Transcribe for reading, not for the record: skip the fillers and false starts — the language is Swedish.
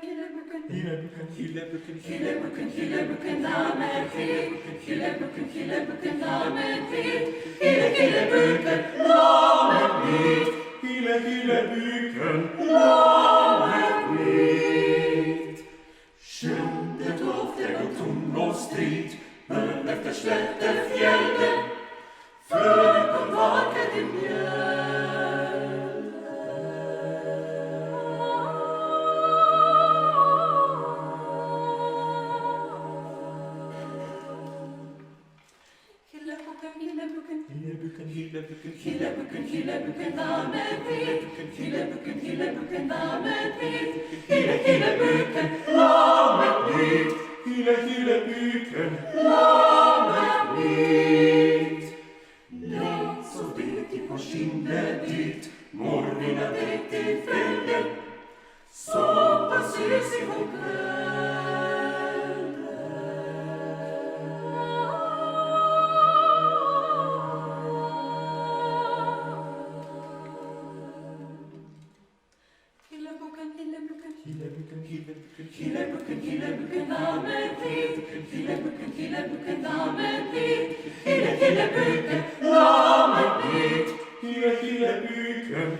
Hillebuken, damen frid. Hillebuken, damen frid. Hillebuken, damen frid. Hillebuken, damen frid. Sjunde dofter och ton och strid, bön efter slätter fjällen, fröken vakade mjöl. Hillebuken, damen frid. Hillebuken, damen frid. Hillebuken, damen frid. Hillebuken, damen frid. Nej, så vet I på kinden dit, morgna väg till fjällen, som på susig och Hillebuken, damen frid. Hillebuken, damen frid. Hillebuken, damen frid. Hillebuken,